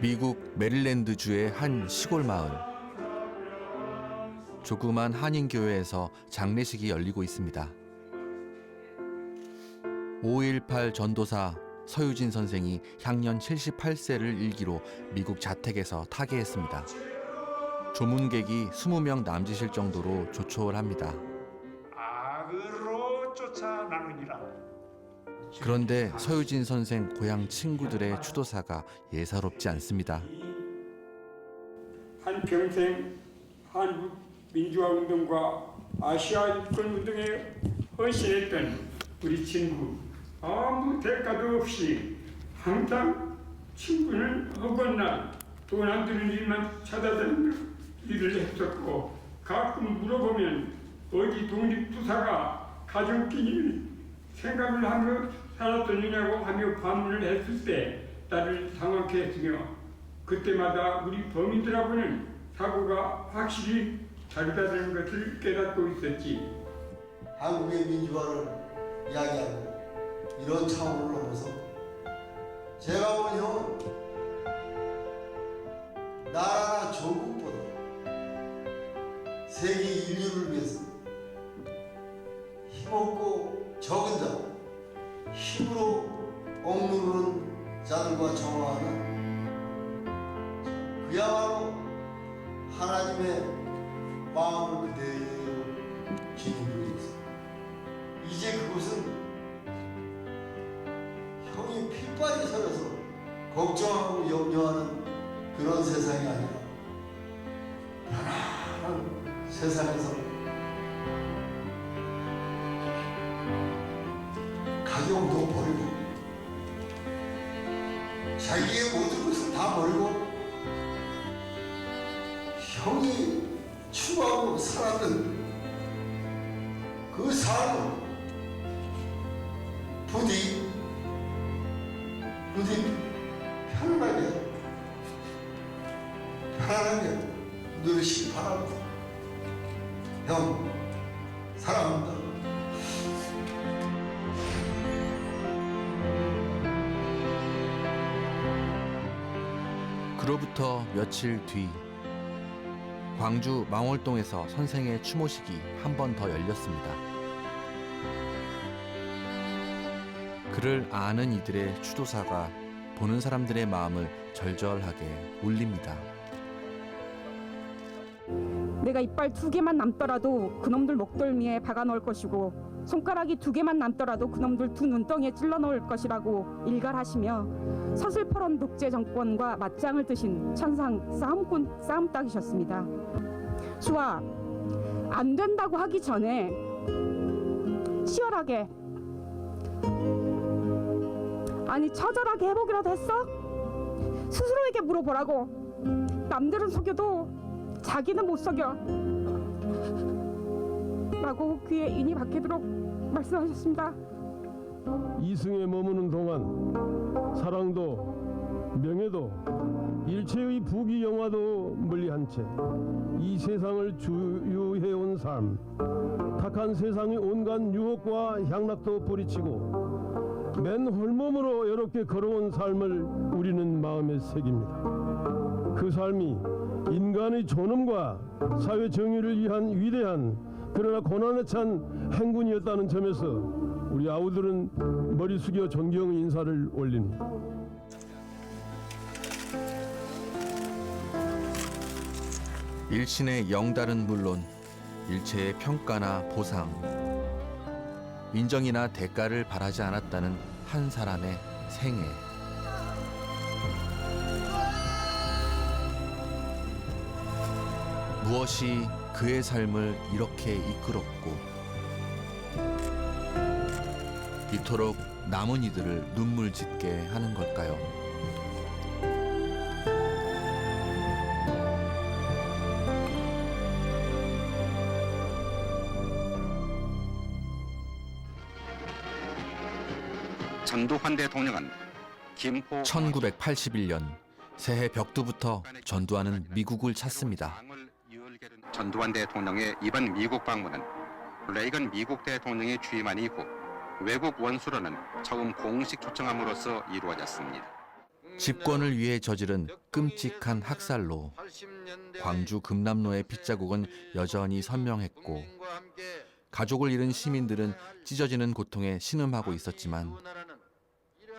미국 메릴랜드주의 한 시골 마을. 조그만 한인교회에서 장례식이 열리고 있습니다. 5.18 전도사 서유진 선생이 향년 78세를 일기로 미국 자택에서 타계했습니다. 조문객이 20명 남짓일 정도로 조촐합니다. 악으로 쫓아나느니라. 그런데 서유진 선생 고향 친구들의 추도사가 예사롭지 않습니다. 한평생 한국 민주화운동과 아시아 입권운동에 헌신했던 우리 친구, 아무 대가도 없이 항상 친구는 허건나 돈 안 드는 일만 찾아다니는 일을 했었고, 가끔 물어보면 어디 독립투사가 가족끼리 생각을 하며 살았었느냐고 하며 반문을 했을 때 나를 당황케 했으며, 그때마다 우리 범인들하고는 사고가 확실히 다르다는 것을 깨닫고 있었지. 한국의 민주화를 이야기하고 이런 차원을 넘어서 제가 본 형은 나라나 조국보다 세계 인류를 위해서 힘없고 적은 자, 힘으로 억누르는 자들과 정화하는 그야말로 하나님의 마음을 그대로 기능하고 있습니다. 이제 그곳은 형이 핏발이 서려서 걱정하고 염려하는 그런 세상이 아니라 편안한 세상에서 가정도 버리고 자기의 모든 것을 다 버리고 형이 추구하고 살았던 그 삶을 부디 편안하게 누리시기 바랍니다. 형 사랑합니다. 그로부터 며칠 뒤 광주 망월동에서 선생의 추모식이 한 번 더 열렸습니다. 그를 아는 이들의 추도사가 보는 사람들의 마음을 절절하게 울립니다. 내가 이빨 2개만 남더라도 그놈들 목덜미에 박아 넣을 것이고 손가락이 2개만 남더라도 그놈들 2 눈덩이에 찔러 넣을 것이라고 일갈하시며 서슬퍼런 독재 정권과 맞짱을 뜨신 천상 싸움꾼 싸움닭이셨습니다. 수아, 안 된다고 하기 전에 치열하게, 아니 처절하게 해보기라도 했어? 스스로에게 물어보라고. 남들은 속여도 자기는 못 속여 라고 귀에 인이 박히도록 말씀하셨습니다. 이승에 머무는 동안 사랑도 명예도 일체의 부귀영화도 멀리한 채 이 세상을 주유해온 삶, 탁한 세상의 온갖 유혹과 향락도 뿌리치고 맨 홀몸으로 이렇게 걸어온 삶을 우리는 마음에 새깁니다. 그 삶이 인간의 존엄과 사회 정의를 위한 위대한 그러나 고난에 찬 행군이었다는 점에서 우리 아우들은 머리 숙여 존경 인사를 올립니다. 일신의 영달은 물론 일체의 평가나 보상, 인정이나 대가를 바라지 않았다는 한 사람의 생애. 무엇이 그의 삶을 이렇게 이끌었고 이토록 남은 이들을 눈물 짓게 하는 걸까요? 전두환 대통령은 김포 1981년 새해 벽두부터 전두환은 미국을 찾습니다. 전두환 대통령의 이번 미국 방문은 레이건 미국 대통령이 취임한 이후 외국 원수로는 처음 공식 초청함으로써 이루어졌습니다. 집권을 위해 저지른 끔찍한 학살로 광주 금남로의 핏자국은 여전히 선명했고 가족을 잃은 시민들은 찢어지는 고통에 신음하고 있었지만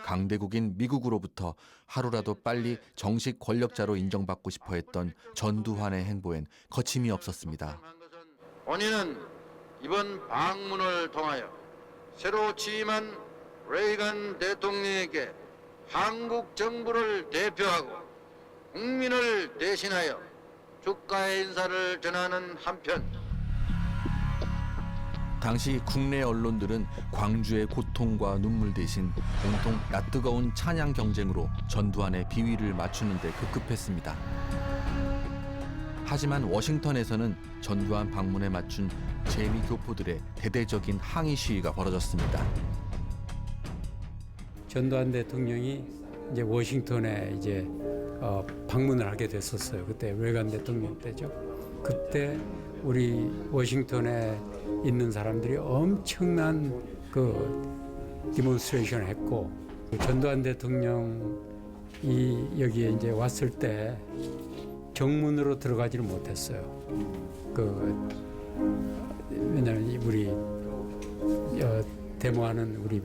강대국인 미국으로부터 하루라도 빨리 정식 권력자로 인정받고 싶어 했던 전두환의 행보엔 거침이 없었습니다. 본인은 이번 방문을 통하여 새로 취임한 레이건 대통령에게 한국 정부를 대표하고 국민을 대신하여 축하의 인사를 전하는 한편 당시 국내 언론들은 광주의 고통과 눈물 대신 온통 낯뜨거운 찬양 경쟁으로 전두환의 비위를 맞추는 데 급급했습니다. 하지만 워싱턴에서는 전두환 방문에 맞춘 재미 교포들의 대대적인 항의 시위가 벌어졌습니다. 전두환 대통령이 이제 워싱턴에 이제 방문을 하게 됐었어요. 그때 레이건 대통령 때죠. 그때 우리 워싱턴에 있는 사람들이 엄청난 그 디몬스트레이션을 했고 전두환 대통령이 여기에 이제 왔을 때 정문으로 들어가지를 못했어요. 왜냐하면 우리 데모하는 우리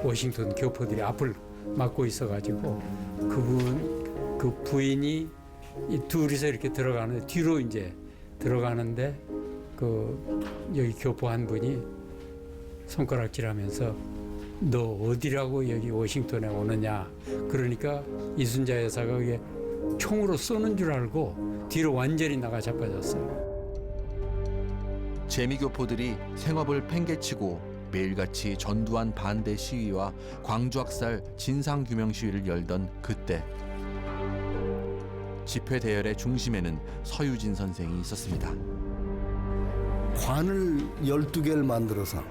워싱턴 교포들이 앞을 막고 있어가지고 그 부인이 이 둘이서 이렇게 들어가는데 뒤로 이제 들어가는데 여기 교포 한 분이 손가락질하면서 너 어디라고 여기 워싱턴에 오느냐. 그러니까 이순자 여사가 그게 총으로 쏘는 줄 알고 뒤로 완전히 나가 자빠졌어요. 재미교포들이 생업을 팽개치고 매일같이 전두환 반대 시위와 광주학살 진상규명 시위를 열던 그때 집회 대열의 중심에는 서유진 선생이 있었습니다. 관을 12개를 만들어서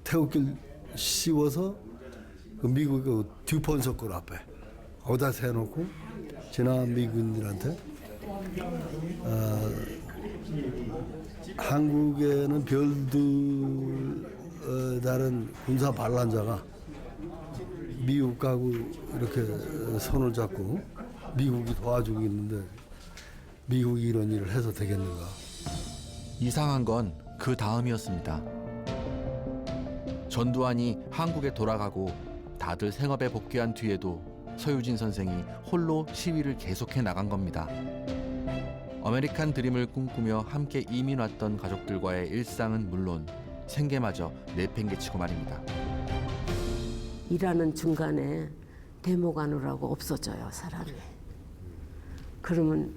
태극기를 씌워서 그 미국 그 듀폰 석굴 앞에 거기다 세워놓고 지나간 미국인들한테 한국에는 별들 다른 군사 반란자가 미국하고 이렇게 손을 잡고 미국이 도와주고 있는데 미국이 이런 일을 해서 되겠는가. 이상한 건 그 다음이었습니다. 전두환이 한국에 돌아가고 다들 생업에 복귀한 뒤에도 서유진 선생이 홀로 시위를 계속해 나간 겁니다. 아메리칸 드림을 꿈꾸며 함께 이민 왔던 가족들과의 일상은 물론 생계마저 내팽개치고 말입니다. 일하는 중간에 데모 가느라고 없어져요, 사람이. 그러면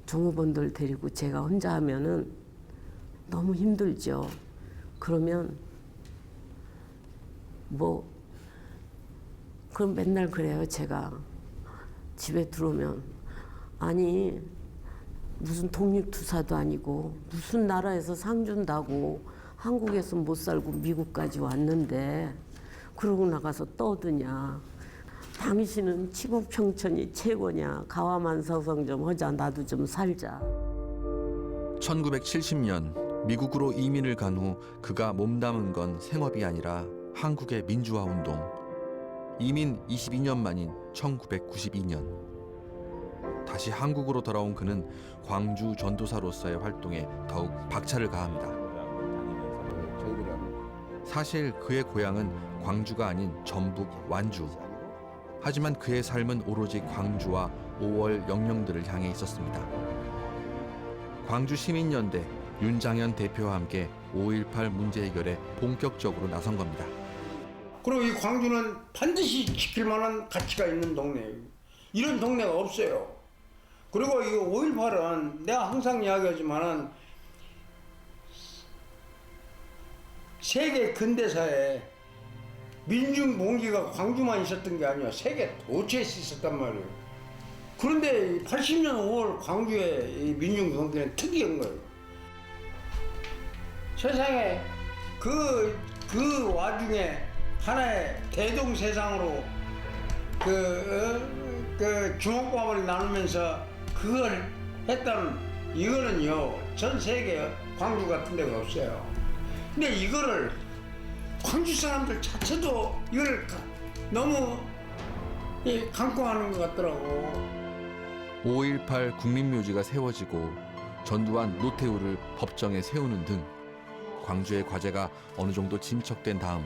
종업원들 데리고 제가 혼자 하면은 너무 힘들죠. 그러면 그럼 맨날 그래요, 제가. 집에 들어오면 아니 무슨 독립투사도 아니고 무슨 나라에서 상 준다고 한국에서 못 살고 미국까지 왔는데 그러고 나가서 떠드냐. 당신은 치국평천이 최고냐. 가와만서성 좀 하자. 나도 좀 살자. 1970년 미국으로 이민을 간 후 그가 몸담은 건 생업이 아니라 한국의 민주화 운동. 이민 22년 만인 1992년. 다시 한국으로 돌아온 그는 광주 전도사로서의 활동에 더욱 박차를 가합니다. 사실 그의 고향은 광주가 아닌 전북 완주. 하지만 그의 삶은 오로지 광주와 5월 영령들을 향해 있었습니다. 광주 시민연대 윤장현 대표와 함께 5.18 문제 해결에 본격적으로 나선 겁니다. 그리고 이 광주는 반드시 지킬 만한 가치가 있는 동네예요. 이런 동네가 없어요. 그리고 이 5.18은 내가 항상 이야기하지만은 세계 근대사에 민중 봉기가 광주만 있었던 게 아니야. 세계 도처에서 있었단 말이에요. 그런데 80년 5월 광주의 이 민중 봉기는 특이한 거예요. 세상에 그 와중에 하나의 대동세상으로 그 주먹밥을 나누면서 그걸 했다는 이거는요 전 세계 광주 같은 데가 없어요. 근데 이거를 광주 사람들 자체도 이걸 너무 강구하는 것 같더라고. 5.18 국민묘지가 세워지고 전두환 노태우를 법정에 세우는 등 광주의 과제가 어느 정도 진척된 다음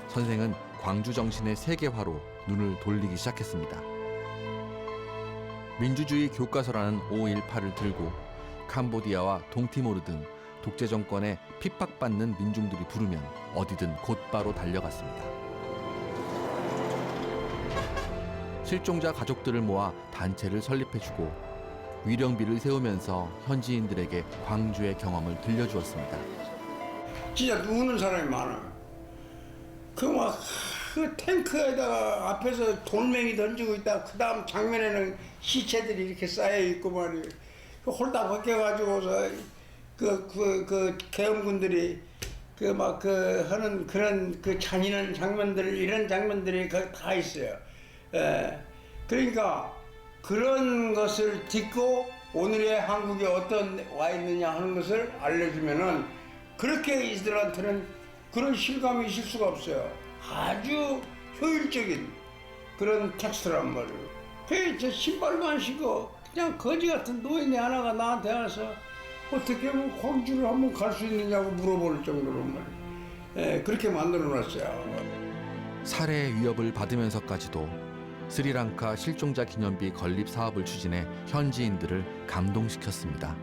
선생은 광주 정신의 세계화로 눈을 돌리기 시작했습니다. 민주주의 교과서라는 5.18을 들고 캄보디아와 동티모르 등 독재 정권에 핍박받는 민중들이 부르면 어디든 곧바로 달려갔습니다. 실종자 가족들을 모아 단체를 설립해주고 위령비를 세우면서 현지인들에게 광주의 경험을 들려주었습니다. 진짜 우는 사람이 많아. 그 탱크에다가 앞에서 돌멩이 던지고 있다. 그 다음 장면에는 시체들이 이렇게 쌓여 있고 말이에요. 그 홀딱 벗겨가지고서 그 계엄군들이 하는 그런 그 잔인한 장면들, 이런 장면들이 다 있어요. 그러니까 그런 것을 듣고 오늘의 한국이 어떤 와 있느냐 하는 것을 알려주면은 그렇게 이들한테는 그런 실감이 있을 수가 없어요. 아주 효율적인 그런 텍스트란 말이에요. 저 신발만 신고 그냥 거지 같은 노인이 하나가 나한테 와서 어떻게 하면 광주를 한번 갈 수 있느냐고 물어볼 정도로 말이에요. 그렇게 만들어놨어요. 살해 위협을 받으면서까지도 스리랑카 실종자 기념비 건립 사업을 추진해 현지인들을 감동시켰습니다.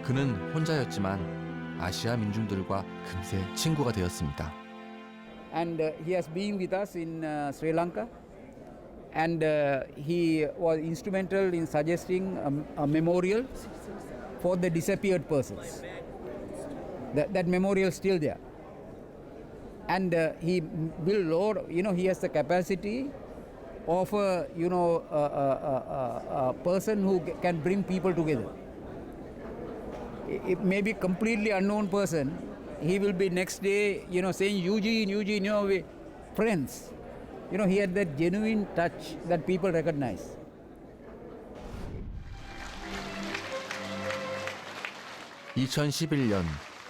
그는 혼자였지만 아시아 민중들과 금세 친구가 되었습니다. And he has been with us in Sri Lanka, and he was instrumental in suggesting a memorial for the disappeared persons. That memorial is still there, and he will, he has the capacity of a person who can bring people together. It may be completely unknown person. He will be next day, saying Eugene, we're friends. He had that genuine touch that people recognize. (2011년)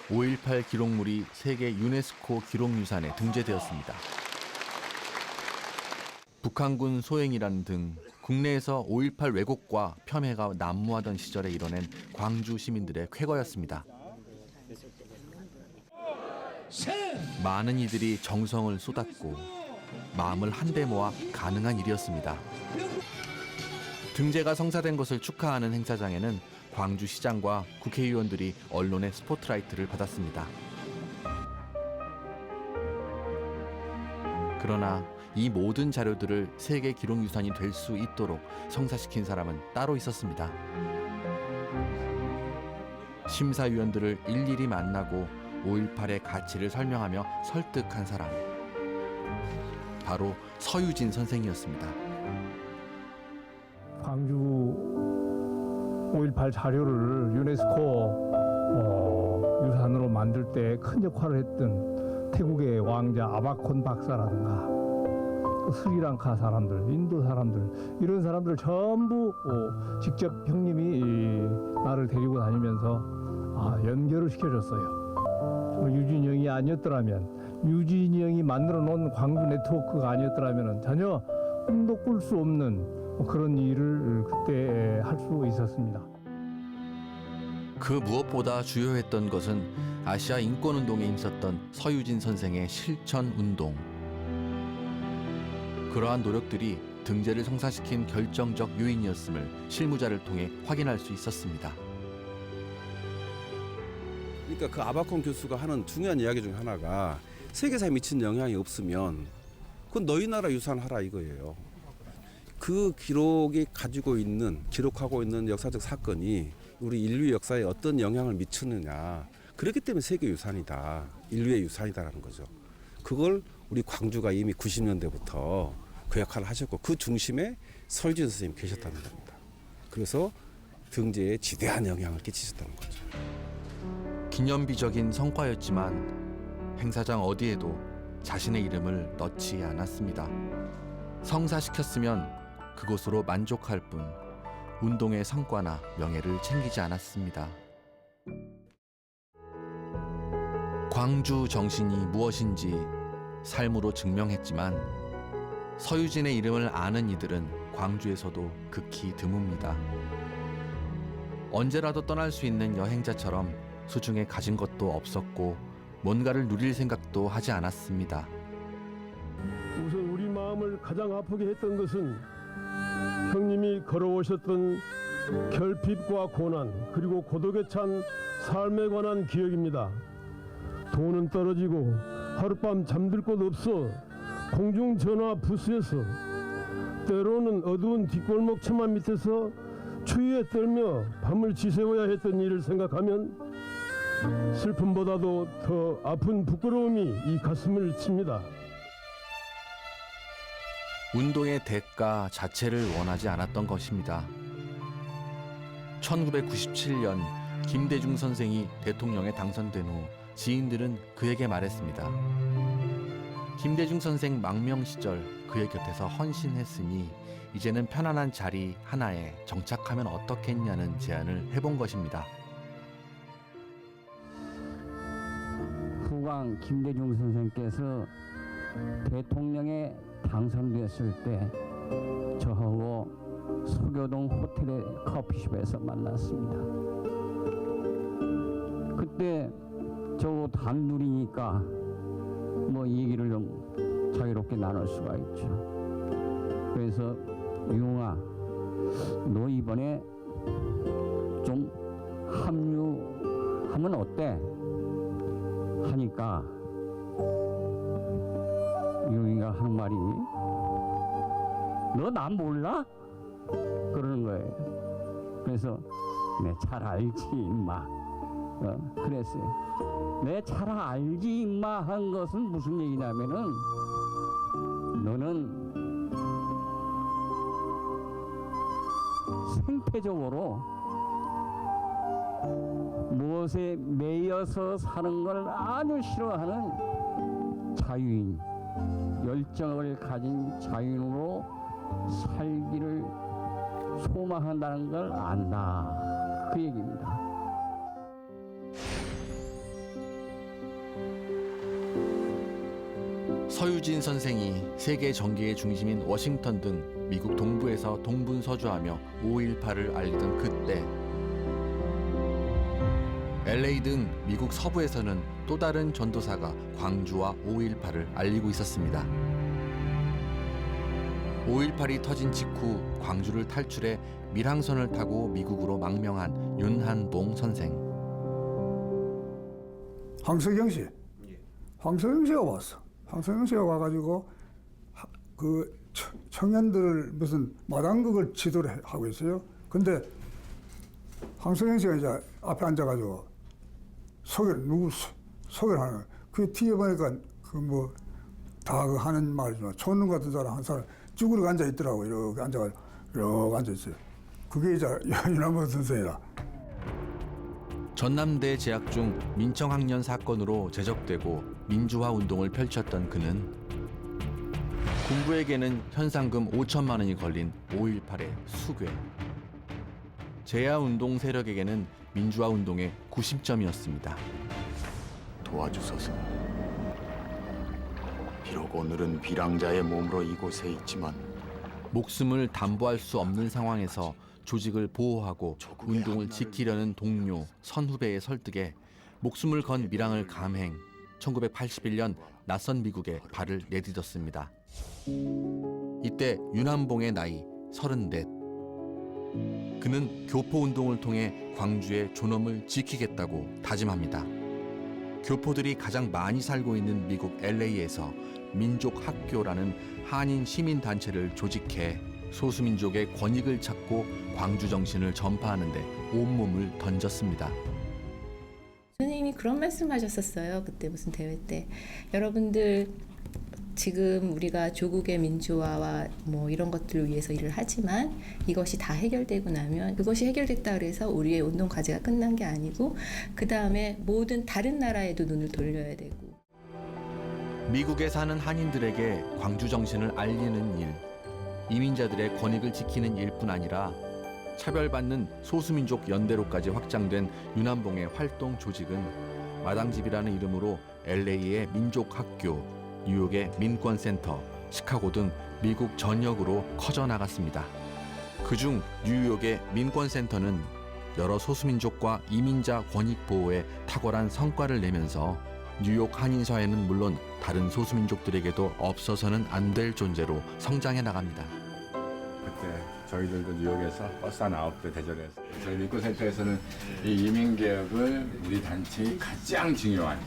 5.18 기록물이 세계 유네스코 기록유산에 등재되었습니다. 북한군 소행이라는 등 국내에서 5.18 왜곡과 폄훼가 난무하던 시절에 이뤄낸 광주 시민들의 쾌거였습니다. 많은 이들이 정성을 쏟았고 마음을 한데 모아 가능한 일이었습니다. 등재가 성사된 것을 축하하는 행사장에는 광주시장과 국회의원들이 언론의 스포트라이트를 받았습니다. 그러나 이 모든 자료들을 세계 기록유산이 될 수 있도록 성사시킨 사람은 따로 있었습니다. 심사위원들을 일일이 만나고 5.18의 가치를 설명하며 설득한 사람, 바로 서유진 선생이었습니다. 광주 5.18 자료를 유네스코 유산으로 만들 때 큰 역할을 했던 태국의 왕자 아바콘 박사라든가 스리랑카 사람들, 인도 사람들, 이런 사람들 전부 직접 형님이 나를 데리고 다니면서 연결을 시켜줬어요. 유진이 형이 아니었더라면, 유진이 형이 만들어 놓은 광주 네트워크가 아니었더라면 전혀 꿈도 꿀 수 없는 그런 일을 그때 할 수 있었습니다. 그 무엇보다 주요했던 것은 아시아 인권운동에 힘썼던 서유진 선생의 실천운동. 그러한 노력들이 등재를 성사시킨 결정적 요인이었음을 실무자를 통해 확인할 수 있었습니다. 그러니까 그 아바콘 교수가 하는 중요한 이야기 중 하나가 세계사에 미친 영향이 없으면 그건 너희 나라 유산 하라 이거예요. 그 기록이 가지고 있는, 기록하고 있는 역사적 사건이 우리 인류 역사에 어떤 영향을 미치느냐. 그렇기 때문에 세계유산이다. 인류의 유산이다라는 거죠. 그걸 우리 광주가 이미 90년대부터 그 역할을 하셨고 그 중심에 서유진 선생님이 계셨다는 겁니다. 그래서 등재에 지대한 영향을 끼치셨다는 거죠. 기념비적인 성과였지만 행사장 어디에도 자신의 이름을 넣지 않았습니다. 성사시켰으면 그곳으로 만족할 뿐 운동의 성과나 명예를 챙기지 않았습니다. 광주 정신이 무엇인지 삶으로 증명했지만 서유진의 이름을 아는 이들은 광주에서도 극히 드뭅니다. 언제라도 떠날 수 있는 여행자처럼 수중에 가진 것도 없었고 뭔가를 누릴 생각도 하지 않았습니다. 우선 우리 마음을 가장 아프게 했던 것은 형님이 걸어오셨던 결핍과 고난 그리고 고독에 찬 삶에 관한 기억입니다. 돈은 떨어지고 하룻밤 잠들 곳 없어 공중전화 부스에서 때로는 어두운 뒷골목 처마 밑에서 추위에 떨며 밤을 지새워야 했던 일을 생각하면 슬픔보다도 더 아픈 부끄러움이 이 가슴을 칩니다. 운동의 대가 자체를 원하지 않았던 것입니다. 1997년 김대중 선생이 대통령에 당선된 후 지인들은 그에게 말했습니다. 김대중 선생 망명 시절 그의 곁에서 헌신했으니 이제는 편안한 자리 하나에 정착하면 어떻겠냐는 제안을 해본 것입니다. 후광 김대중 선생께서 대통령에 당선됐을 때 저하고 서교동 호텔의 커피숍에서 만났습니다. 그때 저 단둘이니까 뭐 얘기를 좀 자유롭게 나눌 수가 있죠. 그래서 용아, 너 이번에 좀 합류하면 어때? 하니까 용이가 하는 말이 너 난 몰라? 그러는 거예요. 그래서 내 잘 알지 임마. 그랬어요. 내 잘 알지 임마 한 것은 무슨 얘기냐면은 너는 생태적으로 무엇에 매여서 사는 걸 아주 싫어하는 자유인, 열정을 가진 자유인으로 살기를 소망한다는 걸 안다. 그 얘기입니다. 서유진 선생이 세계 정계의 중심인 워싱턴 등 미국 동부에서 동분서주하며 5.18을 알리던 그때 LA 등 미국 서부에서는 또 다른 전도사가 광주와 5.18을 알리고 있었습니다. 5.18이 터진 직후 광주를 탈출해 밀항선을 타고 미국으로 망명한 윤한봉 선생. 황석영 씨가 왔어. 황석영 씨가 와가지고 그 청년들을 무슨 마당극을 지도를 하고 있어요. 근데 황석영 씨가 이제 앞에 앉아가지고 소개를 하는 거예요. 그 뒤에 보니까 그 뭐 다 그 하는 말이지만 촌놈 같은 사람 한 사람 쭈그리고 앉아 있더라고. 이렇게 앉아가지고 이렇게 앉아 있어요. 그게 이제 윤한봉 선생이라. 전남대 재학 중 민청학년 사건으로 제적되고 민주화 운동을 펼쳤던 그는 군부에게는 현상금 5천만 원이 걸린 5.18의 수괴. 제야운동 세력에게는 민주화 운동의 구심점이었습니다. 도와주소서. 비록 오늘은 비랑자의 몸으로 이곳에 있지만 목숨을 담보할 수 없는 상황에서 조직을 보호하고 운동을 지키려는 동료, 선후배의 설득에 목숨을 건 밀항을 감행, 1981년 낯선 미국에 발을 내딛었습니다. 이때 윤한봉의 나이 34. 그는 교포운동을 통해 광주의 존엄을 지키겠다고 다짐합니다. 교포들이 가장 많이 살고 있는 미국 LA에서 민족학교라는 한인 시민단체를 조직해 소수민족의 권익을 찾고 광주 정신을 전파하는 데 온몸을 던졌습니다. 선생님이 그런 말씀하셨었어요. 그때 무슨 대회 때. 여러분들 지금 우리가 조국의 민주화와 뭐 이런 것들을 위해서 일을 하지만 이것이 다 해결되고 나면 그것이 해결됐다 그래서 우리의 운동 과제가 끝난 게 아니고 그 다음에 모든 다른 나라에도 눈을 돌려야 되고. 미국에 사는 한인들에게 광주 정신을 알리는 일, 이민자들의 권익을 지키는 일뿐 아니라 차별받는 소수민족 연대로까지 확장된 윤한봉의 활동 조직은 마당집이라는 이름으로 LA의 민족학교, 뉴욕의 민권센터, 시카고 등 미국 전역으로 커져 나갔습니다. 그중 뉴욕의 민권센터는 여러 소수민족과 이민자 권익 보호에 탁월한 성과를 내면서 뉴욕 한인사회는 물론 다른 소수민족들에게도 없어서는 안 될 존재로 성장해 나갑니다. 그때 저희들도 뉴욕에서 버스 한 9대 대절했어요. 저희 민권센터에서는 이 이민개혁을 우리 단체의 가장 중요한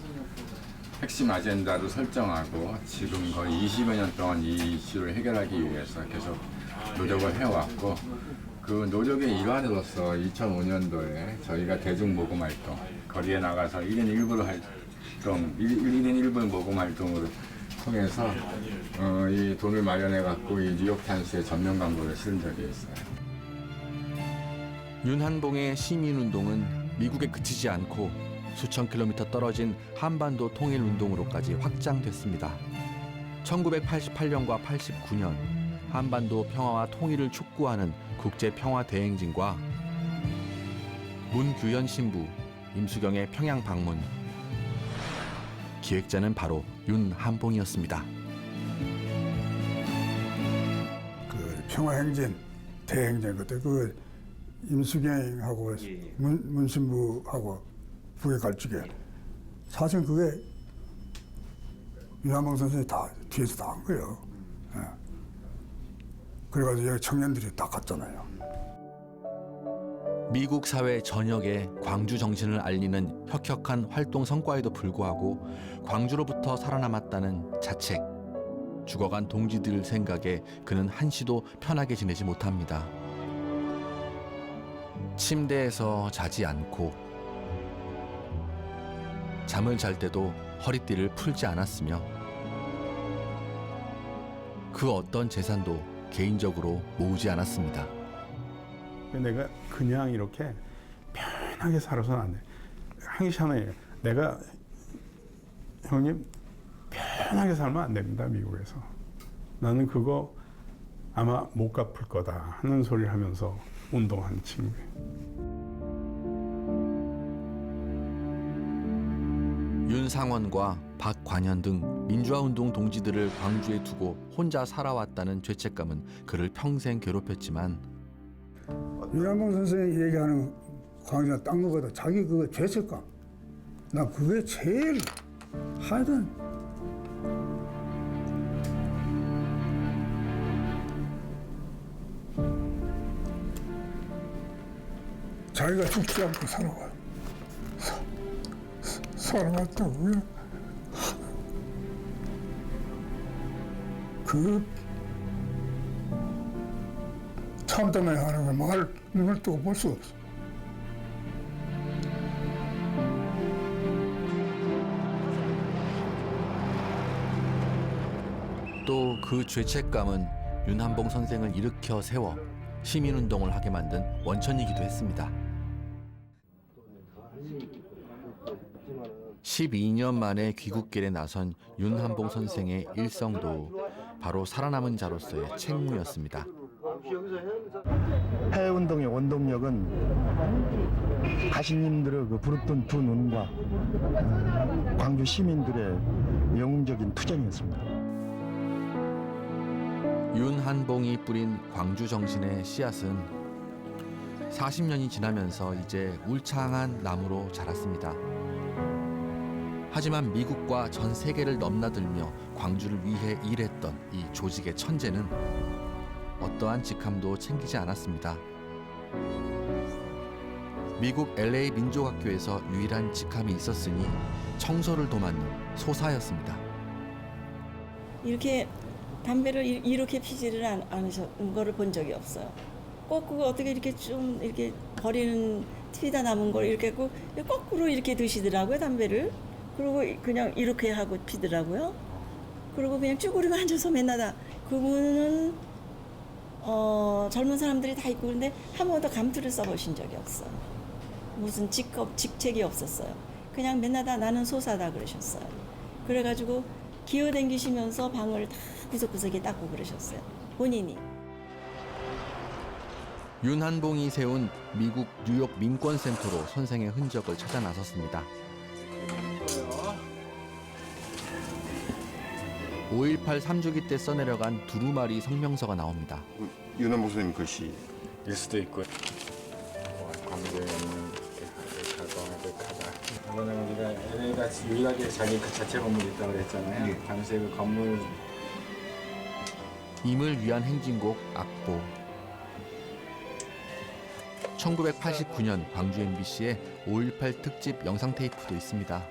핵심 아젠다로 설정하고 지금 거의 20여 년 동안 이 이슈를 해결하기 위해서 계속 노력을 해왔고, 그 노력의 일환으로서 2005년도에 저희가 대중모금 활동, 거리에 나가서 1인 1부를 활동, 1인 1부 모금 활동으로 통해서 이 돈을 마련해갖고 이 뉴욕타임스에 전면 광고를 실은 적이 있어요. 윤한봉의 시민운동은 미국에 그치지 않고 수천 킬로미터 떨어진 한반도 통일운동으로까지 확장됐습니다. 1988년과 89년 한반도 평화와 통일을 촉구하는 국제평화대행진과 문규현 신부, 임수경의 평양 방문. 기획자는 바로 윤한봉이었습니다. 그 평화행진, 대행진 그때 그 임수경하고 문신부하고 북에 갈 적에 사실 그게 윤한봉 선생이 다 뒤에서 다 한 거예요. 예. 그래가지고 여기 청년들이 다 갔잖아요. 미국 사회 전역에 광주 정신을 알리는 혁혁한 활동 성과에도 불구하고 광주로부터 살아남았다는 자책. 죽어간 동지들 생각에 그는 한시도 편하게 지내지 못합니다. 침대에서 자지 않고 잠을 잘 때도 허리띠를 풀지 않았으며 그 어떤 재산도 개인적으로 모으지 않았습니다. 내가 그냥 이렇게 편하게 살아서는 안 돼. 항시하네. 내가 형님 편하게 살면 안 됩니다. 미국에서. 나는 그거 아마 못 갚을 거다 하는 소리를 하면서 운동한 친구예요. 윤상원과 박관현 등 민주화운동 동지들을 광주에 두고 혼자 살아왔다는 죄책감은 그를 평생 괴롭혔지만 윤한봉 선생이 얘기하는 광주나 딴 거보다 자기 그 죄책감, 나 그게 제일 하여튼 자기가 죽지 않고 살아왔다고요. 그 참 때문에 하는 걸 눈을 뜨고 볼 수 없어. 또 그 죄책감은 윤한봉 선생을 일으켜 세워 시민운동을 하게 만든 원천이기도 했습니다. 12년 만에 귀국길에 나선 윤한봉 선생의 일성도 바로 살아남은 자로서의 책무였습니다. 해운동의 원동력은 가시님들의 그 부릅뜬 두 눈과 광주 시민들의 영웅적인 투쟁이었습니다. 윤한봉이 뿌린 광주 정신의 씨앗은 40년이 지나면서 이제 울창한 나무로 자랐습니다. 하지만 미국과 전 세계를 넘나들며 광주를 위해 일했던 이 조직의 천재는 어떠한 직함도 챙기지 않았습니다. 미국 LA 민족학교에서 유일한 직함이 있었으니 청소를 도맡는 소사였습니다. 이렇게 담배를 이렇게 피지를 않으신 거를 본 적이 없어요. 꼭 그거 어떻게 이렇게 좀 이렇게 버리는 피다 남은 걸 이렇게 꼭 거꾸로 이렇게 드시더라고요, 담배를. 그리고 그냥 이렇게 하고 피더라고요. 그리고 그냥 쭈그리고 앉아서 맨날 다. 그분은 젊은 사람들이 다 있고 그런데 한 번도 감투를 써보신 적이 없어요. 무슨 직책이 없었어요. 그냥 맨날 다 나는 소사다 그러셨어요. 그래가지고 기어다니시면서 방을 다 구석구석에 닦고 그러셨어요. 본인이. 윤한봉이 세운 미국 뉴욕 민권센터로 선생의 흔적을 찾아 나섰습니다. 5.18 3주기 때 써내려간 두루마리 성명서가 나옵니다. 윤원 목사님 글씨. 일 수도 있고. 광주에 있는 가정하다. 이거는 우리가 LA가 유일하게 자기 그 자체 건물이 있다고 그랬잖아요. 당시에 그 건물 임을 위한 행진곡 악보. 1989년 광주 MBC에 5.18 특집 영상 테이프도 있습니다.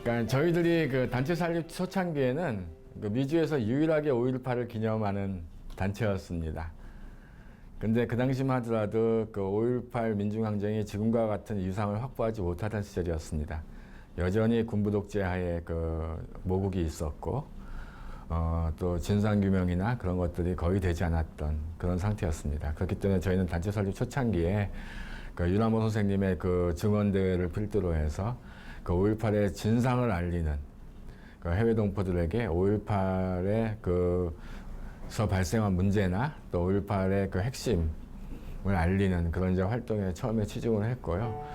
그러니까 저희들이 그 단체 설립 초창기에는 그 미주에서 유일하게 5.18을 기념하는 단체였습니다. 근데 그 당시만 하더라도 그 5.18 민중항쟁이 지금과 같은 위상을 확보하지 못하던 시절이었습니다. 여전히 군부 독재 하에 그 모국이 있었고, 또 진상규명이나 그런 것들이 거의 되지 않았던 그런 상태였습니다. 그렇기 때문에 저희는 단체 설립 초창기에 그 윤한보 선생님의 그 증언대회를 필두로 해서 그 5.18의 진상을 알리는 그 해외 동포들에게 5.18의 그서 발생한 문제나 또 5.18의 그 핵심을 알리는 그런 이제 활동에 처음에 치중을 했고요.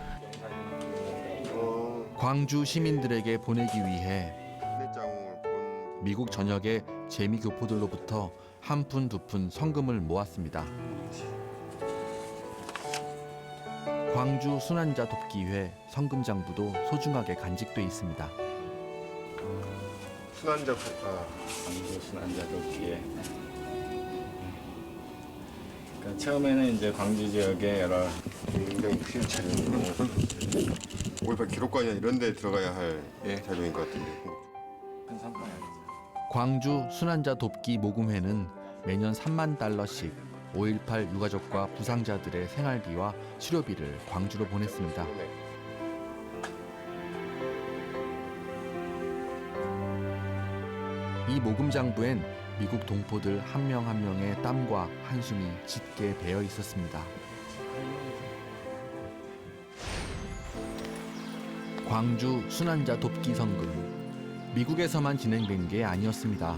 광주 시민들에게 보내기 위해 미국 전역의 재미 교포들로부터 한 푼 두 푼 성금을 모았습니다. 광주 순환자 돕기회 성금장부도 소중하게 간직돼 있습니다. 순환자 광주 순환자 돕기회. 그러니까 처음에는 이제 광주 지역의 여러 굉장히 큰 자료네요. 5.18 기록관이나 이런 데 들어가야 할 자료인 것 같은데. 큰 성과예요. 광주 순환자 돕기 모금회는 매년 3만 달러씩 5.18 유가족과 부상자들의 생활비와 치료비를 광주로 보냈습니다. 이 모금장부엔 미국 동포들 한 명 한 명의 땀과 한숨이 짙게 배어 있었습니다. 광주 순환자 돕기 성금. 미국에서만 진행된 게 아니었습니다.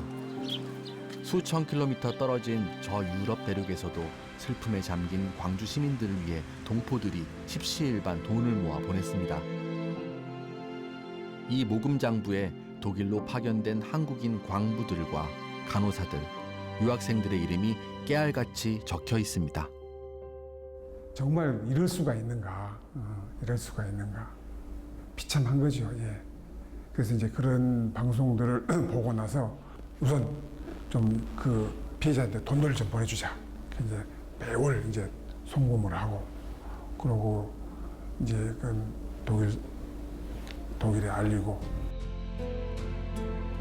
수천 킬로미터 떨어진 저 유럽 대륙에서도 슬픔에 잠긴 광주 시민들을 위해 동포들이 십시일반 돈을 모아 보냈습니다. 이 모금장부에 독일로 파견된 한국인 광부들과 간호사들, 유학생들의 이름이 깨알같이 적혀 있습니다. 정말 이럴 수가 있는가? 이럴 수가 있는가? 비참한 거죠. 예. 그래서 이제 그런 방송들을 보고 나서 우선 좀 그 피해자한테 돈을 좀 보내주자. 이제 매월 이제 송금을 하고 그러고 이제 그 독일에 알리고.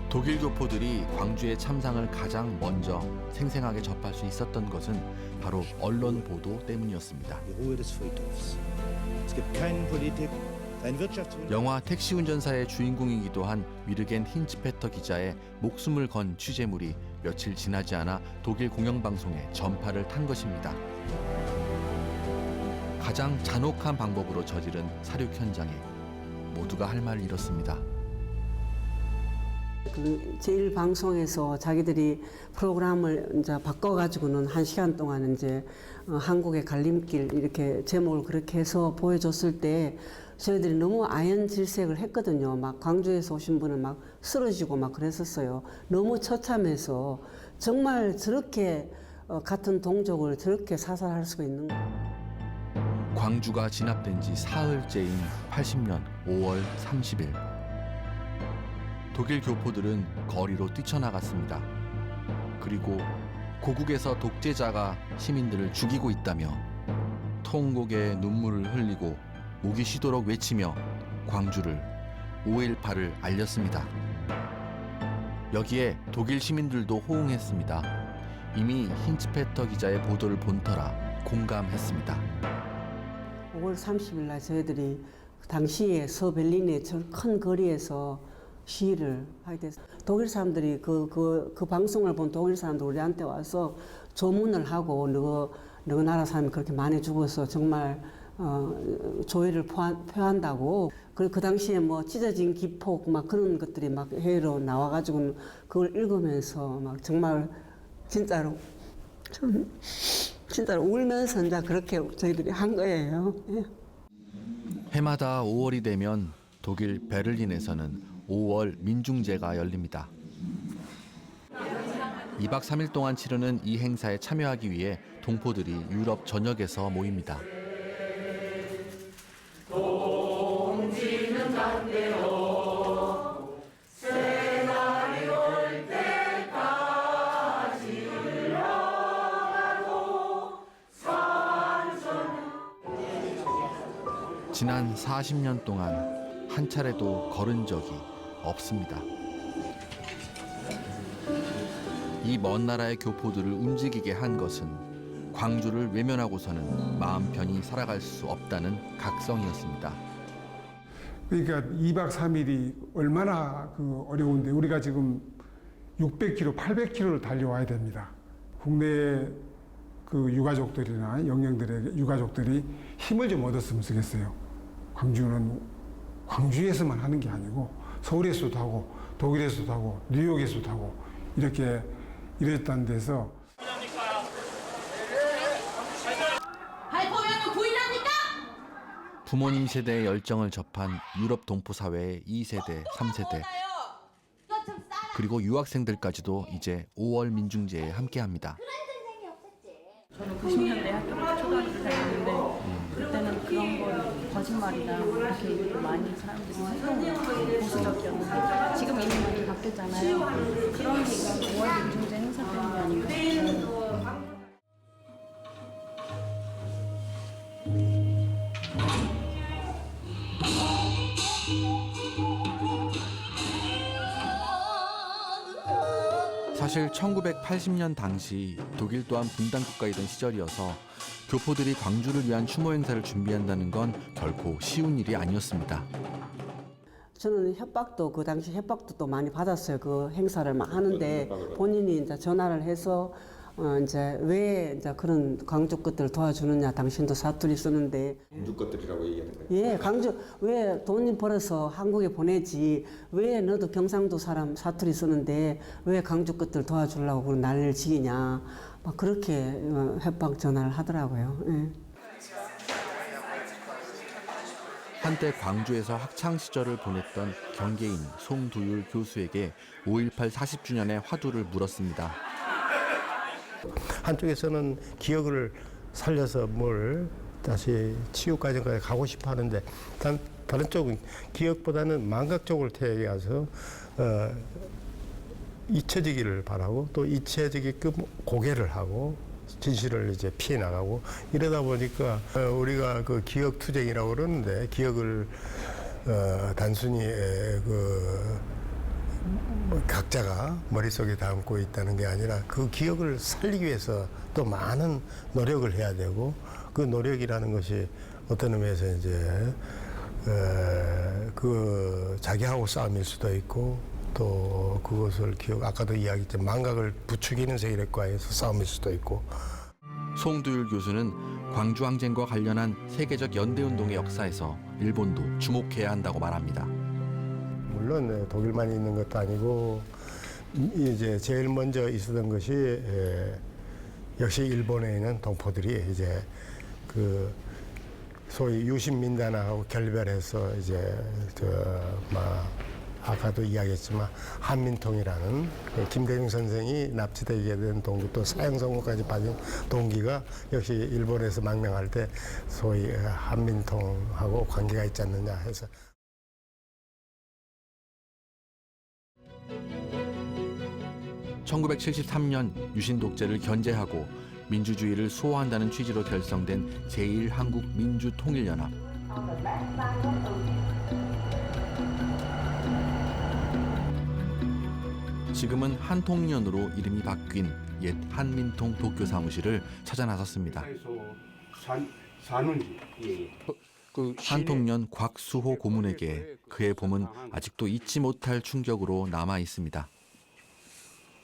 독일 교포들이 광주의 참상을 가장 먼저 생생하게 접할 수 있었던 것은 바로 언론 보도 때문이었습니다. 영화 택시 운전사의 주인공이기도 한 위르겐 힌츠페터 기자의 목숨을 건 취재물이 며칠 지나지 않아 독일 공영방송에 전파를 탄 것입니다. 가장 잔혹한 방법으로 저지른 사륙 현장에 모두가 할 말을 잃었습니다. 그 제일 방송에서 자기들이 프로그램을 이제 바꿔가지고는 1시간 동안 이제 한국의 갈림길 이렇게 제목을 그렇게 해서 보여줬을 때 저희들이 너무 아연질색을 했거든요. 막 광주에서 오신 분은 막 쓰러지고 막 그랬었어요. 너무 처참해서 정말 저렇게 같은 동족을 저렇게 사살할 수가 있는가. 광주가 진압된 지 사흘째인 80년 5월 30일. 독일 교포들은 거리로 뛰쳐나갔습니다. 그리고 고국에서 독재자가 시민들을 죽이고 있다며 통곡의 눈물을 흘리고 목이 쉬도록 외치며 광주를 5.18을 알렸습니다. 여기에 독일 시민들도 호응했습니다. 이미 힌츠페터 기자의 보도를 본 터라 공감했습니다. 5월 30일 날 저희들이 당시에 서베를린의 저 큰 거리에서 시위를 하게 됐어요. 독일 사람들이 그 방송을 본 독일 사람들 우리한테 와서 조문을 하고 너희 나라 사람이 그렇게 많이 죽어서 정말 조의를 표한다고. 그리고 그 당시에 뭐 찢어진 기폭 막 그런 것들이 막 해외로 나와가지고 그걸 읽으면서 막 정말 진짜로 울면서 이제 그렇게 저희들이 한 거예요. 예. 해마다 5월이 되면 독일 베를린에서는 5월 민중제가 열립니다. 2박 3일 동안 치르는 이 행사에 참여하기 위해 동포들이 유럽 전역에서 모입니다. 동지는 반대로 새날이 올 때까지 흘러가고 산소는 지난 40년 동안 한 차례도 걸은 적이 없습니다. 이 먼 나라의 교포들을 움직이게 한 것은 광주를 외면하고서는 마음 편히 살아갈 수 없다는 각성이었습니다. 그러니까 2박 3일이 얼마나 어려운데 우리가 지금 600km, 800km를 달려와야 됩니다. 국내 유가족들이나 영령들의 유가족들이 힘을 좀 얻었으면 좋겠어요. 광주는 광주에서만 하는 게 아니고 서울에서도 하고 독일에서도 하고 뉴욕에서도 하고 이렇게 이랬다는 데서 발포하면 부인합니까? 부모님 세대의 열정을 접한 유럽 동포 사회의 2세대, 3세대 그리고 유학생들까지도 이제 5월 민중제에 함께합니다. 저는 90년대 학교 초등학교 다녔는데 그때는 그런 걸 거짓말이다 이렇게 많이 사람들이 생각하고 보수적이었는데 지금 이미 많이 바뀌었잖아요. 그런 게 5월 민중제 행사 때문이 아닌가 싶어요. 사실 1980년 당시 독일 또한 분단 국가이던 시절이어서 교포들이 광주를 위한 추모 행사를 준비한다는 건 결코 쉬운 일이 아니었습니다. 저는 협박도 그 당시 협박도 또 많이 받았어요. 그 행사를 막 하는데 본인이 이제 전화를 해서 이제 왜 이제 그런 광주 것들을 도와주느냐, 당신도 사투리 쓰는데. 광주 것들이라고 얘기하는 거예요? 예, 광주 왜 돈 벌어서 한국에 보내지, 왜 너도 경상도 사람 사투리 쓰는데 왜 광주 것들 도와주려고 그런 난리를 지기냐, 막 그렇게 협박 전화를 하더라고요. 예. 한때 광주에서 학창 시절을 보냈던 경계인 송두율 교수에게 5.18 40주년의 화두를 물었습니다. 한쪽에서는 기억을 살려서 뭘 다시 치유 과정까지 가고 싶어 하는데 다른 쪽은 기억보다는 망각 쪽을 태워서 잊혀지기를 바라고 또 잊혀지게끔 고개를 하고 진실을 이제 피해 나가고 이러다 보니까 우리가 그 기억 투쟁이라고 그러는데 기억을 단순히 각자가 머릿속에 담고 있다는 게 아니라 그 기억을 살리기 위해서 또 많은 노력을 해야 되고 그 노력이라는 것이 어떤 의미에서 이제 그 자기하고 싸움일 수도 있고 또 그것을 아까도 이야기했지만 망각을 부추기는 세력과에서 싸움일 수도 있고. 송두율 교수는 광주 항쟁과 관련한 세계적 연대운동의 역사에서 일본도 주목해야 한다고 말합니다. 물론 독일만 있는 것도 아니고 이제 제일 먼저 있었던 것이 역시 일본에 있는 동포들이 이제 그 소위 유신민단하고 결별해서 이제 아까도 이야기했지만 한민통이라는 김대중 선생이 납치되게 된 동기 또 사형선고까지 받은 동기가 역시 일본에서 망명할 때 소위 한민통하고 관계가 있지 않느냐 해서. (1973년) 유신 독재를 견제하고 민주주의를 수호한다는 취지로 결성된 제1한국민주통일연합. 지금은 한통연으로 이름이 바뀐 옛 한민통 도쿄 사무실을 찾아 나섰습니다. 한통연 곽수호 고문에게 그의 봄은 아직도 잊지 못할 충격으로 남아 있습니다.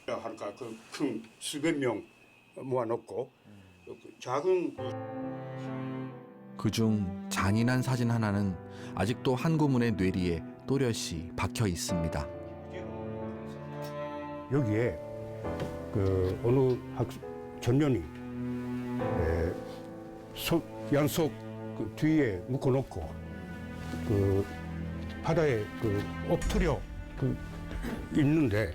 하니까 큰 수백 명 모아놓고 작은 그중 잔인한 사진 하나는 아직도 한 고문의 뇌리에 또렷이 박혀 있습니다. 여기에 어느 전년이 양속 뒤에 묶어놓고 바다에 엎드려 있는데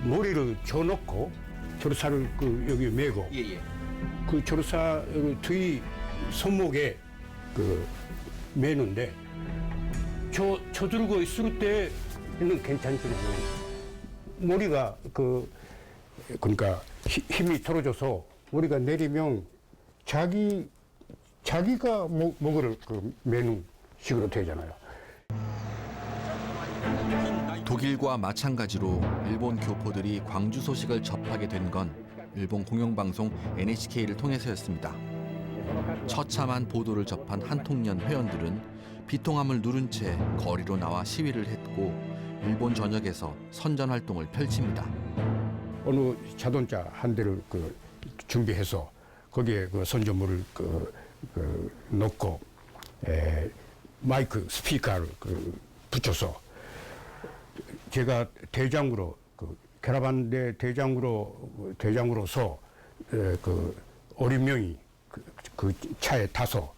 머리를 쳐놓고 조르사를 그 여기 메고 그 조르사 뒤 손목에 그 매는데 저 들고 있을 때는 괜찮지만 머리가 그러니까 힘이 떨어져서 머리가 내리면 자기가 목을 그 매는 식으로 되잖아요. 독일과 마찬가지로 일본 교포들이 광주 소식을 접하게 된 건 일본 공영방송 NHK를 통해서였습니다. 처참한 보도를 접한 한통련 회원들은 비통함을 누른 채 거리로 나와 시위를 했고 일본 전역에서 선전 활동을 펼칩니다. 어느 자동차 한 대를 준비해서 거기에 그 선전물을 넣고 마이크 스피커를 붙여서 제가 대장으로 캐러반대 대장으로서 어린 명이 그 차에 타서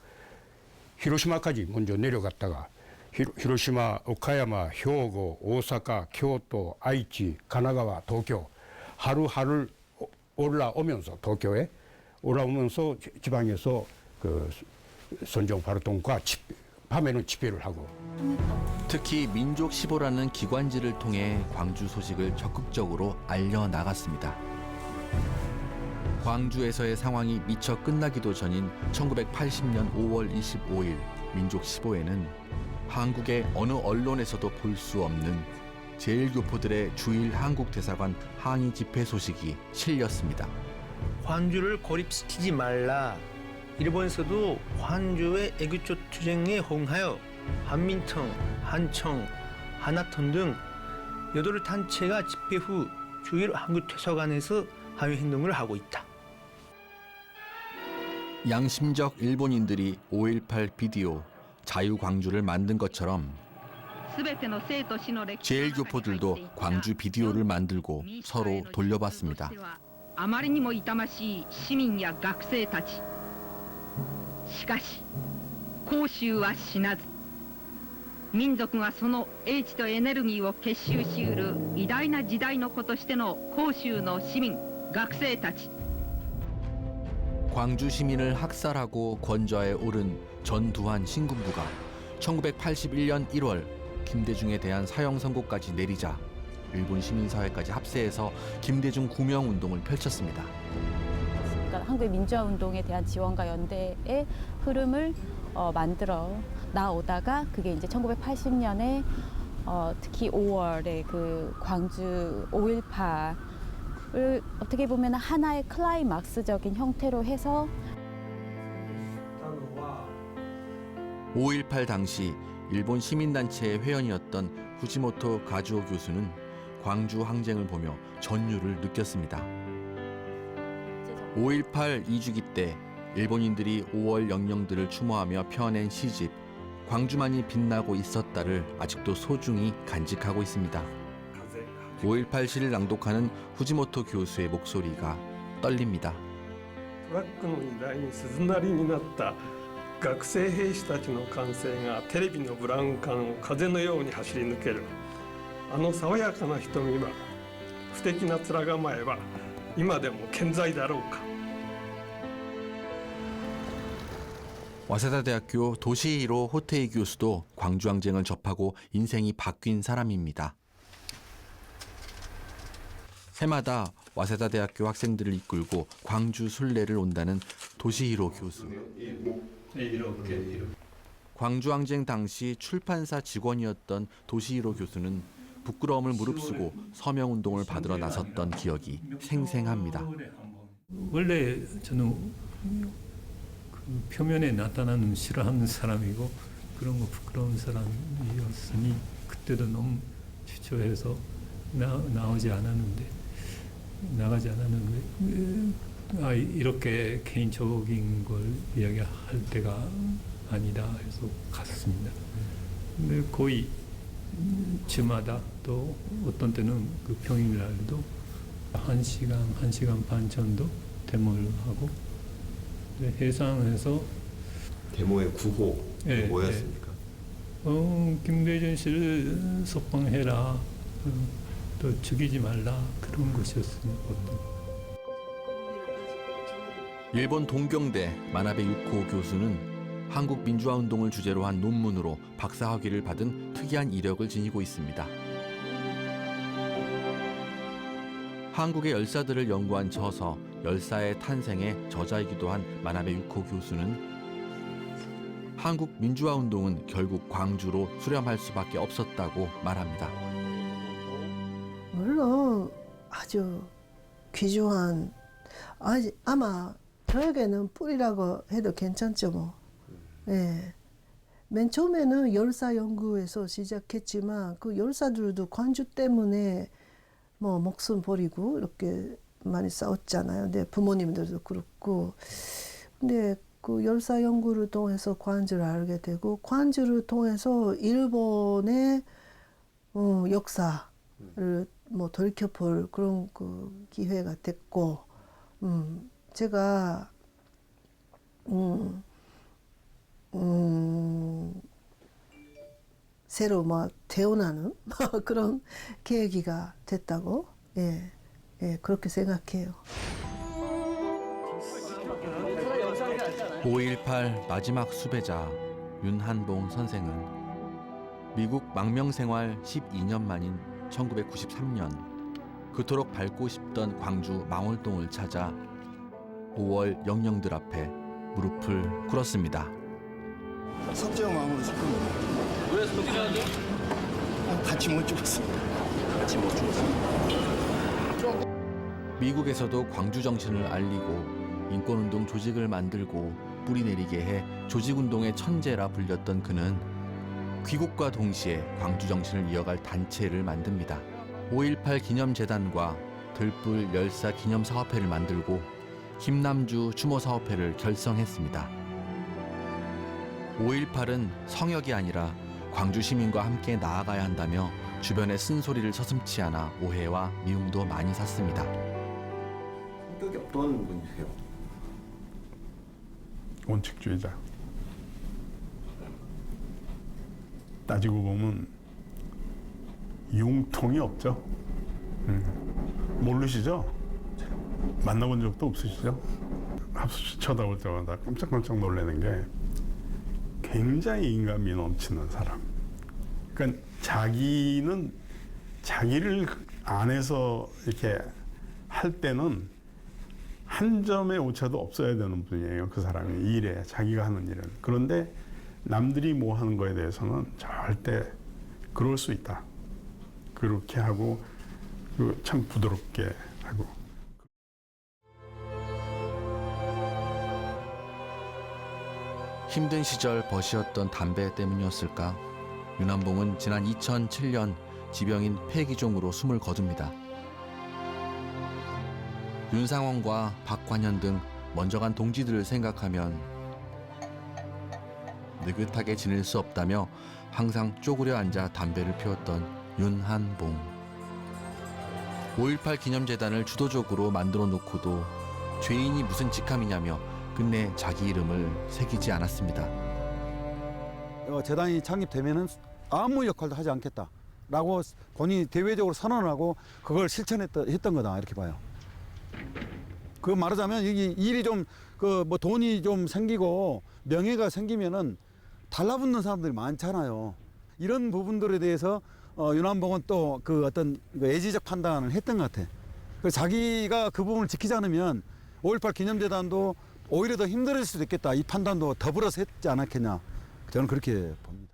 히로시마까지 먼저 내려갔다가 히로시마, 오카야마, 효고, 오사카, 교토, 아이치, 가나가와, 도쿄 하루하루 올라오면서 도쿄에 올라오면서 지방에서 선정 활동과 밤에는 집회를 하고 특히 민족15라는 기관지를 통해 광주 소식을 적극적으로 알려나갔습니다. 광주에서의 상황이 미처 끝나기도 전인 1980년 5월 25일 민족15에는 한국의 어느 언론에서도 볼 수 없는 제1교포들의 주일 한국대사관 항의 집회 소식이 실렸습니다. 광주를 고립시키지 말라. 일본에서도 광주의 애국적 투쟁에 호응하여 한민통, 한청, 하나통 등 8단체가 집회 후 주일 한국대사관에서 항의 행동을 하고 있다. 양심적 일본인들이 5.18 비디오 자유광주를 만든 것처럼 제1교포들도 광주 비디오를 만들고 서로 돌려봤습니다. あまりにも痛ましい市民や学生たち。しかし光州は死なず、民族がその英知とエネルギーを結集しうる偉大な時代の子としての光州の市民、学生たち。 광주 시민을 학살하고 권좌에 오른 전두환 신군부가 1981년 1월 김대중에 대한 사형 선고까지 내리자 일본 시민사회까지 합세해서 김대중 구명운동을 펼쳤습니다. 그러니까 한국의 민주화운동에 대한 지원과 연대의 흐름을 만들어 나오다가 그게 이제 1980년에 특히 5월에 그 광주 5.18을 어떻게 보면 하나의 클라이막스적인 형태로 해서 5.18 당시 일본 시민단체의 회원이었던 후지모토 가주오 교수는 광주 항쟁을 보며 전율을 느꼈습니다. 5.18 2주기 때 일본인들이 5월 영령들을 추모하며 펴낸 시집 광주만이 빛나고 있었다를 아직도 소중히 간직하고 있습니다. 5.18 시를 낭독하는 후지모토 교수의 목소리가 떨립니다. トラックの荷台に鈴なりになった学生兵士たちの歓声がテレビのブラウン管を風のように走り抜ける。あの爽やかな瞳は、不敵な面構えは今でも健在だろうか。 와세다대학교 도시히로 호테이 교수도 광주항쟁을 접하고 인생이 바뀐 사람입니다. 해마다 와세다대학교 학생들을 이끌고 광주 순례를 온다는 도시히로 교수. 광주항쟁 당시 출판사 직원이었던 도시히로 교수는 부끄러움을 무릅쓰고 서명운동을 받으러 나섰던 기억이 생생합니다. 원래 저는 그 표면에 나타나는 싫어하는 사람이고 그런 거 부끄러운 사람이었으니 그때도 너무 주저해서 나가지 않았는데 이렇게 개인적인 걸 이야기할 때가 아니다 해서 갔습니다. 근데 거의 주마다 또 어떤 때는 그 평일날도 1시간 반 정도 데모를 하고 해상에서 데모의 구호 뭐였습니까? 김대중 씨를 석방해라. 또 죽이지 말라 그런 것이었습니다. 일본 동경대 마나베 유코 교수는 한국 민주화 운동을 주제로 한 논문으로 박사학위를 받은 특이한 이력을 지니고 있습니다. 한국의 열사들을 연구한 저서 열사의 탄생의 저자이기도 한 마나베 유코 교수는 한국 민주화 운동은 결국 광주로 수렴할 수밖에 없었다고 말합니다. 물론 아주 귀중한 아마 저에게는 뿌리라고 해도 괜찮죠 뭐. 예. 맨 처음에는 열사 연구에서 시작했지만 그 열사들도 광주 때문에 뭐 목숨 버리고 이렇게 많이 싸웠잖아요. 근데 부모님들도 그렇고. 근데 그 열사 연구를 통해서 광주를 알게 되고 광주를 통해서 일본의 역사를 뭐 돌이켜볼 그런 그 기회가 됐고, 제가 새로 막 태어나는 그런 계기가 됐다고 그렇게 생각해요. 5.18 마지막 수배자 윤한봉 선생은 미국 망명 생활 12년 만인 1993년 그토록 밟고 싶던 광주 망월동을 찾아 5월 영령들 앞에 무릎을 꿇었습니다. 석재형 마음으로 살 겁니다. 왜 석재하죠? 같이 못 죽었습니다. 같이 못 죽었습니다. 미국에서도 광주 정신을 알리고 인권운동 조직을 만들고 뿌리내리게 해 조직운동의 천재라 불렸던 그는 귀국과 동시에 광주 정신을 이어갈 단체를 만듭니다. 5.18 기념재단과 들불 열사 기념사업회를 만들고 김남주 추모사업회를 결성했습니다. 5.18은 성역이 아니라 광주 시민과 함께 나아가야 한다며 주변의 쓴소리를 서슴지 않아 오해와 미움도 많이 샀습니다. 성격이 어떤 분이세요? 원칙주의자. 따지고 보면 융통이 없죠. 모르시죠? 만나본 적도 없으시죠? 합수씨 쳐다볼 때마다 깜짝깜짝 놀라는 게 굉장히 인간미 넘치는 사람. 그러니까 자기는 자기를 안에서 이렇게 할 때는 한 점의 오차도 없어야 되는 분이에요. 그 사람이 일에 자기가 하는 일은. 그런데 남들이 뭐 하는 거에 대해서는 절대 그럴 수 있다. 그렇게 하고 참 부드럽게 하고. 힘든 시절 버시었던 담배 때문이었을까? 윤한봉은 지난 2007년 지병인 폐기종으로 숨을 거둡니다. 윤상원과 박관현 등 먼저 간 동지들을 생각하면 느긋하게 지낼 수 없다며 항상 쪼그려 앉아 담배를 피웠던 윤한봉. 5.18 기념재단을 주도적으로 만들어 놓고도 죄인이 무슨 직함이냐며 끝내 자기 이름을 새기지 않았습니다. 재단이 창립되면은 아무 역할도 하지 않겠다라고 본인이 대외적으로 선언하고 그걸 실천했던 거다 이렇게 봐요. 그 말하자면 이 일이 좀 뭐 돈이 좀 생기고 명예가 생기면은 달라붙는 사람들이 많잖아요. 이런 부분들에 대해서 윤한봉은 또 그 어떤 애지적 판단을 했던 것 같아. 그래서 자기가 그 부분을 지키지 않으면 5.18 기념재단도 오히려 더 힘들어질 수도 있겠다. 이 판단도 더불어서 했지 않았겠냐. 저는 그렇게 봅니다.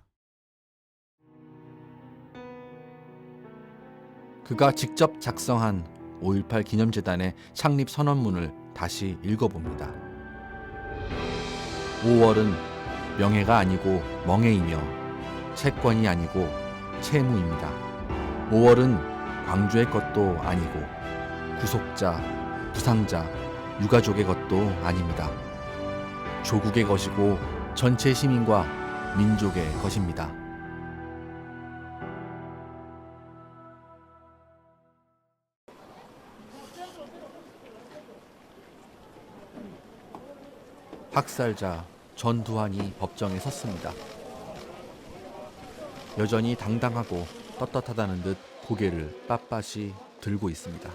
그가 직접 작성한 5.18 기념재단의 창립 선언문을 다시 읽어봅니다. 5월은 명예가 아니고 멍해이며 채권이 아니고 채무입니다. 5월은 광주의 것도 아니고 구속자, 부상자, 유가족의 것도 아닙니다. 조국의 것이고 전체 시민과 민족의 것입니다. 학살자 전두환이 법정에 섰습니다. 여전히 당당하고 떳떳하다는 듯 고개를 빳빳이 들고 있습니다.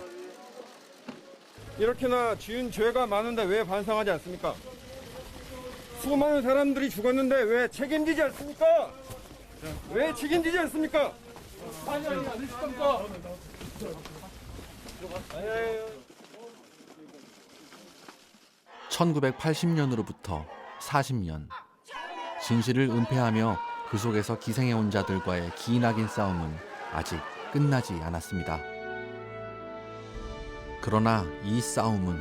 이렇게나 지은 죄가 많은데 왜 반성하지 않습니까? 수많은 사람들이 죽었는데 왜 책임지지 않습니까? 왜 책임지지 않습니까? 1980년으로부터 40년, 진실을 은폐하며 그 속에서 기생해온 자들과의 기나긴 싸움은 아직 끝나지 않았습니다. 그러나 이 싸움은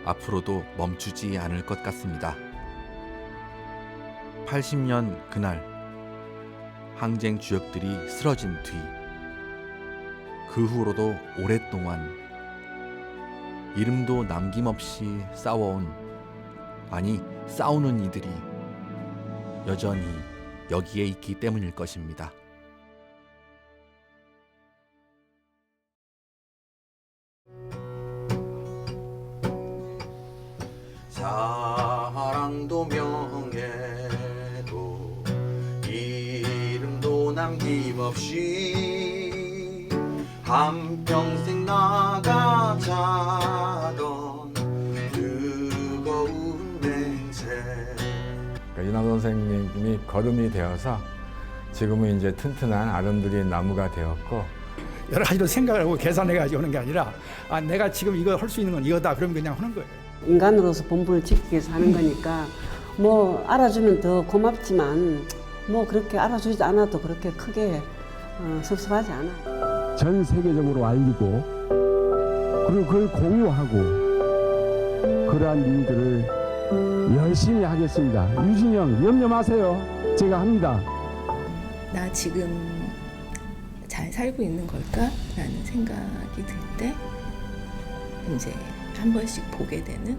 앞으로도 멈추지 않을 것 같습니다. 80년 그날, 항쟁 주역들이 쓰러진 뒤, 그 후로도 오랫동안 이름도 남김없이 싸워온, 아니 싸우는 이들이 여전히 여기에 있기 때문일 것입니다. 사랑도 명예도 이름도 남김없이 한평생 나가자던 뜨거운 맹세. 이낙 선생님이 거름이 되어서 지금은 이제 튼튼한 아름드린 나무가 되었고, 여러 가지로 생각을 하고 계산해가지고 하는 게 아니라 내가 지금 이거 할 수 있는 건 이거다 그러면 그냥 하는 거예요. 인간으로서 본분을 지키기 위해서 하는 거니까 뭐 알아주면 더 고맙지만 뭐 그렇게 알아주지 않아도 그렇게 크게 섭섭하지 않아요. 전 세계적으로 알리고 그리고 그걸 공유하고 그러한 일들을 열심히 하겠습니다. 유진영 염려 마세요. 제가 합니다. 나 지금 잘 살고 있는 걸까라는 생각이 들 때 이제 한 번씩 보게 되는